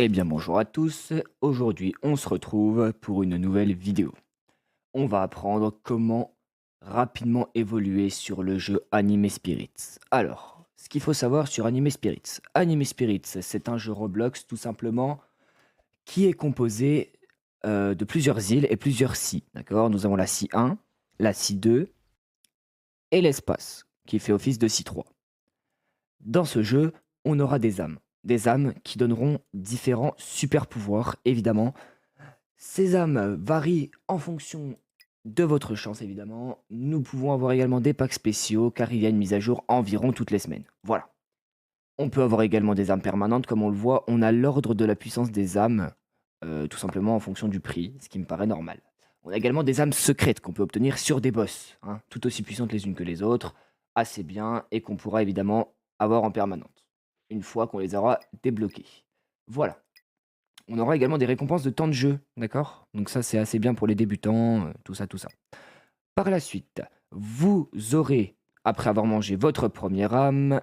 Eh bien bonjour à tous, aujourd'hui on se retrouve pour une nouvelle vidéo. On va apprendre comment rapidement évoluer sur le jeu Anime Spirits. Alors, ce qu'il faut savoir sur Anime Spirits c'est un jeu Roblox tout simplement qui est composé de plusieurs îles et plusieurs sea. D'accord. Nous avons la sea 1, la sea 2 et l'espace qui fait office de sea 3. Dans ce jeu, on aura des âmes qui donneront différents super pouvoirs évidemment. Ces âmes varient en fonction de votre chance, évidemment. Nous pouvons avoir également des packs spéciaux, car il y a une mise à jour environ toutes les semaines. Voilà. On peut avoir également des âmes permanentes, comme on le voit. On a l'ordre de la puissance des âmes, tout simplement en fonction du prix, ce qui me paraît normal. On a également des âmes secrètes qu'on peut obtenir sur des boss, hein, tout aussi puissantes les unes que les autres, assez bien, et qu'on pourra évidemment avoir en permanente, une fois qu'on les aura débloquées. Voilà. On aura également des récompenses de temps de jeu, d'accord? Donc ça, c'est assez bien pour les débutants, tout ça, tout ça. Par la suite, vous aurez, après avoir mangé votre première âme,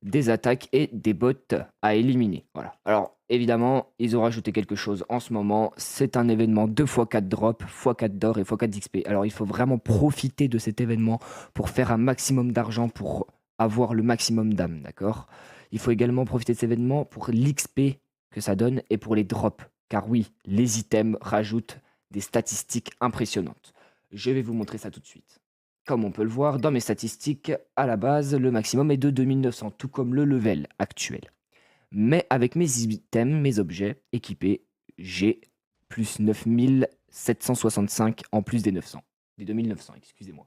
des attaques et des bots à éliminer. Voilà. Alors, évidemment, ils ont rajouté quelque chose en ce moment. C'est un événement 2 x 4 drops, x 4 d'or et x 4 d'XP. Alors, il faut vraiment profiter de cet événement pour faire un maximum d'argent, pour avoir le maximum d'âmes, d'accord? Il faut également profiter de cet événement pour l'XP que ça donne et pour les drops. Car oui, les items rajoutent des statistiques impressionnantes. Je vais vous montrer ça tout de suite. Comme on peut le voir dans mes statistiques, à la base, le maximum est de 2900, tout comme le level actuel. Mais avec mes items, mes objets équipés, j'ai plus 9765 en plus des 900. Des 2900, excusez-moi.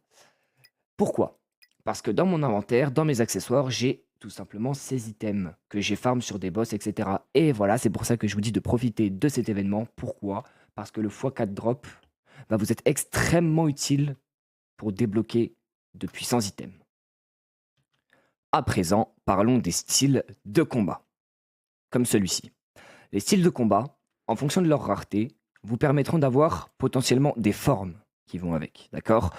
Pourquoi? Parce que dans mon inventaire, dans mes accessoires, j'ai tout simplement ces items que j'ai farm sur des boss, etc. Et voilà, c'est pour ça que je vous dis de profiter de cet événement. Pourquoi? Parce que le x4 drop va vous être extrêmement utile pour débloquer de puissants items. À présent, parlons des styles de combat, comme celui-ci. Les styles de combat, en fonction de leur rareté, vous permettront d'avoir potentiellement des formes qui vont avec, d'accord?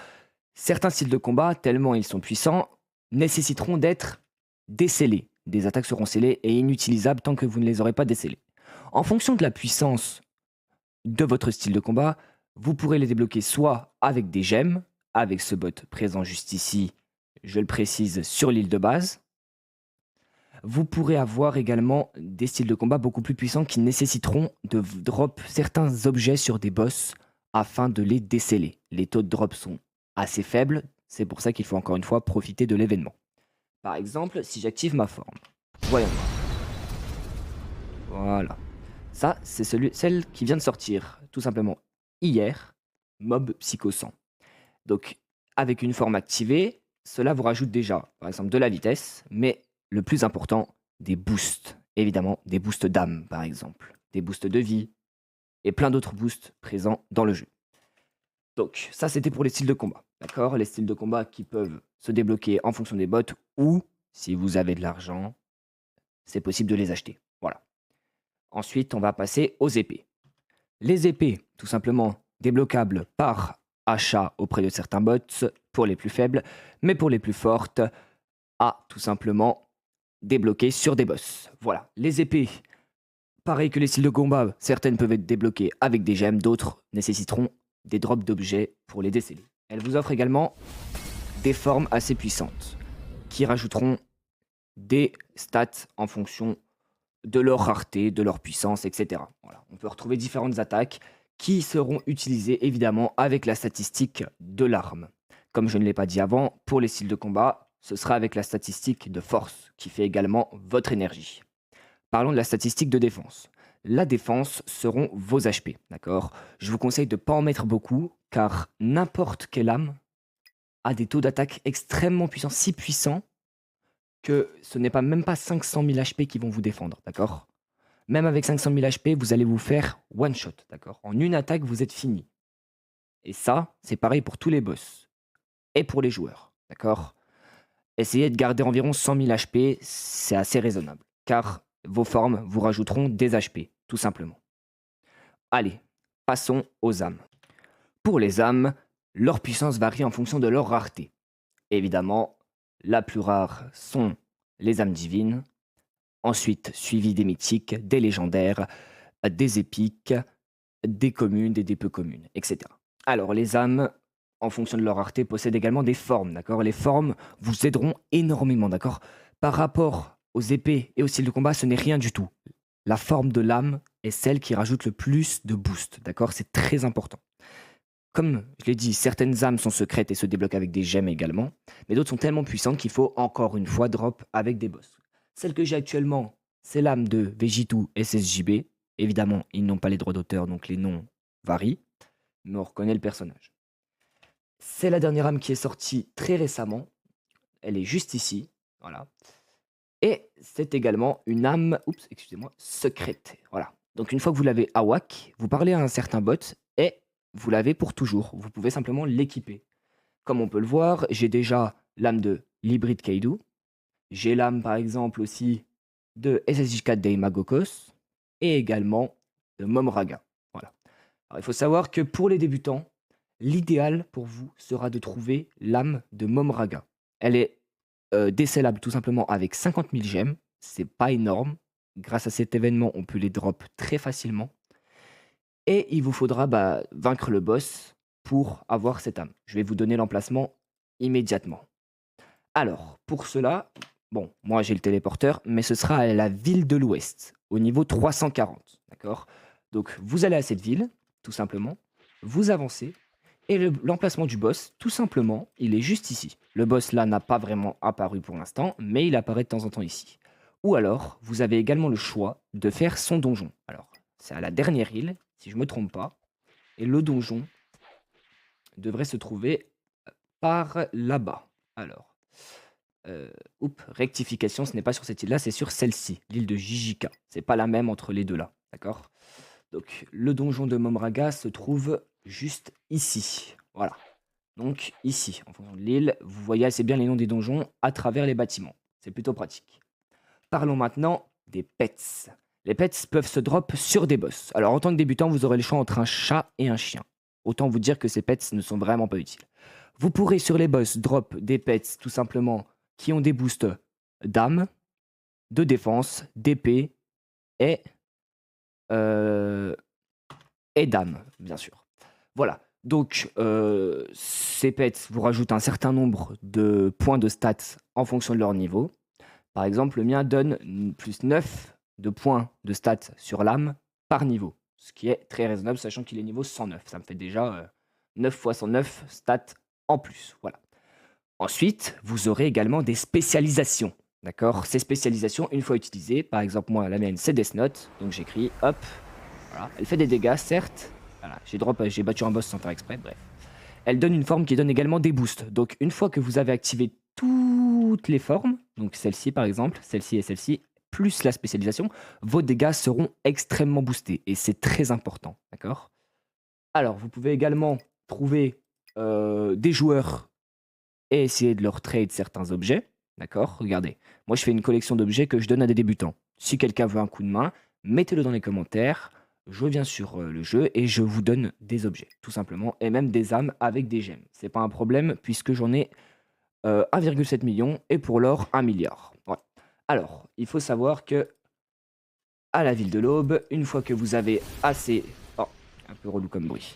Certains styles de combat, tellement ils sont puissants, nécessiteront d'être décellés. Des attaques seront scellées et inutilisables tant que vous ne les aurez pas décellées. En fonction de la puissance de votre style de combat, vous pourrez les débloquer soit avec des gemmes, avec ce bot présent juste ici, je le précise, sur l'île de base. Vous pourrez avoir également des styles de combat beaucoup plus puissants qui nécessiteront de drop certains objets sur des boss afin de les déceler. Les taux de drop sont assez faibles, c'est pour ça qu'il faut encore une fois profiter de l'événement. Par exemple, si j'active ma forme, voyons voir. Voilà. Ça, c'est celle qui vient de sortir, tout simplement hier, Mob Psycho 100. Donc, avec une forme activée, cela vous rajoute déjà, par exemple, de la vitesse, mais le plus important, des boosts. Évidemment, des boosts d'âme, par exemple, des boosts de vie, et plein d'autres boosts présents dans le jeu. Donc, ça, c'était pour les styles de combat. D'accord? Les styles de combat qui peuvent se débloquer en fonction des bots, ou, si vous avez de l'argent, c'est possible de les acheter. Voilà. Ensuite, on va passer aux épées. Les épées, tout simplement, débloquables par achat auprès de certains bots pour les plus faibles, mais pour les plus fortes, à tout simplement débloquer sur des boss. Voilà, les épées, pareil que les styles de combat, certaines peuvent être débloquées avec des gemmes, d'autres nécessiteront des drops d'objets pour les déceler. Elles vous offrent également des formes assez puissantes qui rajouteront des stats en fonction de leur rareté, de leur puissance, etc. Voilà. On peut retrouver différentes attaques qui seront utilisées évidemment avec la statistique de l'arme. Comme je ne l'ai pas dit avant, pour les styles de combat, ce sera avec la statistique de force qui fait également votre énergie. Parlons de la statistique de défense. La défense seront vos HP, d'accord? Je vous conseille de ne pas en mettre beaucoup car n'importe quelle âme a des taux d'attaque extrêmement puissants, si puissants que ce n'est pas même pas 500 000 HP qui vont vous défendre, d'accord? Même avec 500 000 HP, vous allez vous faire one shot, d'accord? En une attaque, vous êtes fini. Et ça, c'est pareil pour tous les boss et pour les joueurs, d'accord? Essayez de garder environ 100 000 HP, c'est assez raisonnable, car vos formes vous rajouteront des HP, tout simplement. Allez, passons aux âmes. Pour les âmes, leur puissance varie en fonction de leur rareté. Évidemment, la plus rare sont les âmes divines. Ensuite, suivi des mythiques, des légendaires, des épiques, des communes, des peu communes, etc. Alors, les âmes, en fonction de leur rareté, possèdent également des formes, d'accord? Les formes vous aideront énormément, d'accord? Par rapport aux épées et aux styles de combat, ce n'est rien du tout. La forme de l'âme est celle qui rajoute le plus de boost, d'accord? C'est très important. Comme je l'ai dit, certaines âmes sont secrètes et se débloquent avec des gemmes également, mais d'autres sont tellement puissantes qu'il faut encore une fois drop avec des boss. Celle que j'ai actuellement, c'est l'âme de Vegitou SSJB. Évidemment, ils n'ont pas les droits d'auteur, donc les noms varient, mais on reconnaît le personnage. C'est la dernière âme qui est sortie très récemment. Elle est juste ici. Voilà. Et c'est également une âme, oups, excusez-moi, secrète. Voilà. Donc une fois que vous l'avez à WAC, vous parlez à un certain bot et vous l'avez pour toujours. Vous pouvez simplement l'équiper. Comme on peut le voir, j'ai déjà l'âme de l'hybride Kaido. J'ai l'âme par exemple aussi de SSJ4 Deimagokos et également de Momraga. Voilà. Alors, il faut savoir que pour les débutants, l'idéal pour vous sera de trouver l'âme de Momraga. Elle est décellable tout simplement avec 50 000 gemmes. C'est pas énorme. Grâce à cet événement, on peut les drop très facilement. Et il vous faudra vaincre le boss pour avoir cette âme. Je vais vous donner l'emplacement immédiatement. Alors, pour cela, bon, moi j'ai le téléporteur, mais ce sera à la ville de l'Ouest, au niveau 340. D'accord? Donc, vous allez à cette ville, tout simplement, vous avancez, et l'emplacement du boss, tout simplement, il est juste ici. Le boss là n'a pas vraiment apparu pour l'instant, mais il apparaît de temps en temps ici. Ou alors, vous avez également le choix de faire son donjon. Alors, c'est à la dernière île, si je ne me trompe pas, et le donjon devrait se trouver par là-bas. Alors, rectification, ce n'est pas sur cette île-là, c'est sur celle-ci, l'île de Jijika. C'est pas la même entre les deux là, d'accord? Donc, le donjon de Momraga se trouve juste ici. Voilà. Donc, ici, en fonction de l'île, vous voyez assez bien les noms des donjons à travers les bâtiments. C'est plutôt pratique. Parlons maintenant des pets. Les pets peuvent se drop sur des boss. Alors, en tant que débutant, vous aurez le choix entre un chat et un chien. Autant vous dire que ces pets ne sont vraiment pas utiles. Vous pourrez sur les boss drop des pets tout simplement qui ont des boosts d'âme, de défense, d'épée et, euh, et d'âme, bien sûr. Voilà. Donc, ces pets vous rajoutent un certain nombre de points de stats en fonction de leur niveau. Par exemple, le mien donne plus 9 de points de stats sur l'âme par niveau, ce qui est très raisonnable, sachant qu'il est niveau 109. Ça me fait déjà 9 fois 109 stats en plus. Voilà. Ensuite, vous aurez également des spécialisations. D'accord? Ces spécialisations, une fois utilisées, par exemple, moi, la mienne, c'est Death Note. Donc j'écris, hop, voilà. Elle fait des dégâts, certes. Voilà, j'ai battu un boss sans faire exprès, bref. Elle donne une forme qui donne également des boosts. Donc une fois que vous avez activé toutes les formes, donc celle-ci par exemple, celle-ci et celle-ci, plus la spécialisation, vos dégâts seront extrêmement boostés. Et c'est très important, d'accord? Alors, vous pouvez également trouver des joueurs et essayer de leur trade certains objets, d'accord? Regardez, moi je fais une collection d'objets que je donne à des débutants. Si quelqu'un veut un coup de main, mettez-le dans les commentaires, je viens sur le jeu et je vous donne des objets, tout simplement, et même des âmes avec des gemmes. C'est pas un problème puisque j'en ai 1,7 million et pour l'or 1 milliard. Voilà. Alors, il faut savoir que à la ville de l'Aube, une fois que vous avez assez... Oh, un peu relou comme bruit.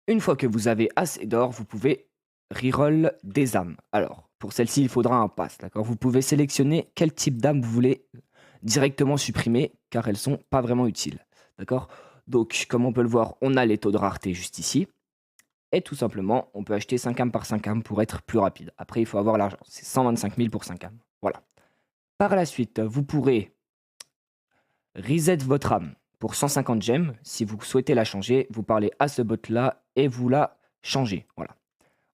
Une fois que vous avez assez d'or, vous pouvez reroll des âmes. Alors, pour celle-ci, il faudra un pass, d'accord? Vous pouvez sélectionner quel type d'âme vous voulez directement supprimer, car elles sont pas vraiment utiles, d'accord? Donc, comme on peut le voir, on a les taux de rareté juste ici. Et tout simplement, on peut acheter 5 âmes par 5 âmes pour être plus rapide. Après, il faut avoir l'argent. C'est 125 000 pour 5 âmes. Voilà. Par la suite, vous pourrez reset votre âme pour 150 gemmes. Si vous souhaitez la changer, vous parlez à ce bot-là et vous la changez. Voilà.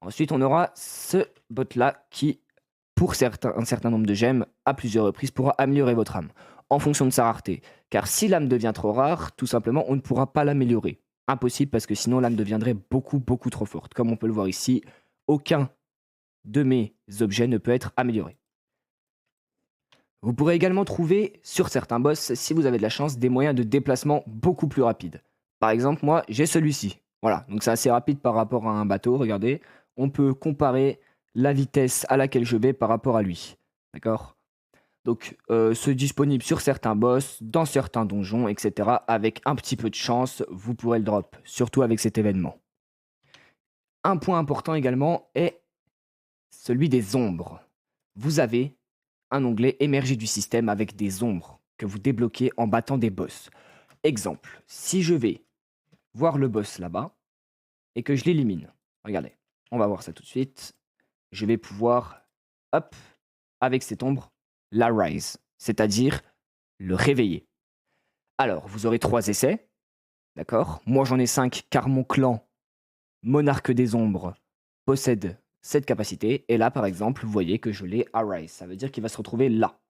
Ensuite, on aura ce bot-là qui, pour un certain nombre de gemmes, à plusieurs reprises, pourra améliorer votre âme en fonction de sa rareté. Car si l'âme devient trop rare, tout simplement, on ne pourra pas l'améliorer. Impossible parce que sinon l'âme deviendrait beaucoup, beaucoup trop forte. Comme on peut le voir ici, aucun de mes objets ne peut être amélioré. Vous pourrez également trouver sur certains boss, si vous avez de la chance, des moyens de déplacement beaucoup plus rapides. Par exemple, moi, j'ai celui-ci. Voilà, donc c'est assez rapide par rapport à un bateau, regardez. On peut comparer la vitesse à laquelle je vais par rapport à lui. D'accord? Donc, c'est disponible sur certains boss, dans certains donjons, etc. Avec un petit peu de chance, vous pourrez le drop, surtout avec cet événement. Un point important également est celui des ombres. Vous avez un onglet émergé du système avec des ombres que vous débloquez en battant des boss. Exemple, si je vais voir le boss là-bas et que je l'élimine, regardez, on va voir ça tout de suite. Je vais pouvoir, hop, avec cette ombre, la rise, c'est-à-dire le réveiller. Alors, vous aurez 3 essais, d'accord? Moi, j'en ai 5 car mon clan, Monarque des Ombres, possède cette capacité. Et là, par exemple, vous voyez que je l'ai à rise. Ça veut dire qu'il va se retrouver là.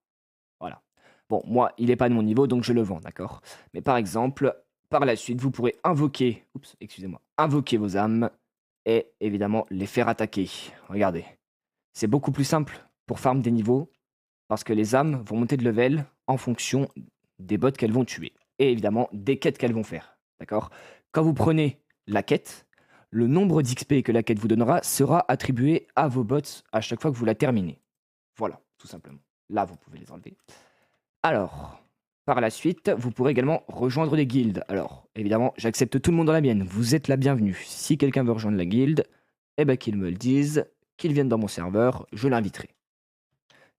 Voilà. Bon, moi, il n'est pas de mon niveau, donc je le vends, d'accord? Mais par exemple, par la suite, vous pourrez invoquer, invoquer vos âmes et évidemment les faire attaquer. Regardez. C'est beaucoup plus simple pour farm des niveaux parce que les âmes vont monter de level en fonction des bots qu'elles vont tuer et évidemment des quêtes qu'elles vont faire. D'accord? Quand vous prenez la quête, le nombre d'XP que la quête vous donnera sera attribué à vos bots à chaque fois que vous la terminez. Voilà, tout simplement. Là, vous pouvez les enlever. Alors, par la suite, vous pourrez également rejoindre des guildes. Alors, évidemment, j'accepte tout le monde dans la mienne. Vous êtes la bienvenue. Si quelqu'un veut rejoindre la guilde, eh ben qu'il me le dise, qu'il vienne dans mon serveur, je l'inviterai.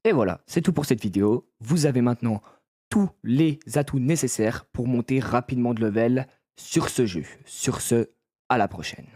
Et voilà, c'est tout pour cette vidéo. Vous avez maintenant tous les atouts nécessaires pour monter rapidement de level sur ce jeu. Sur ce, à la prochaine.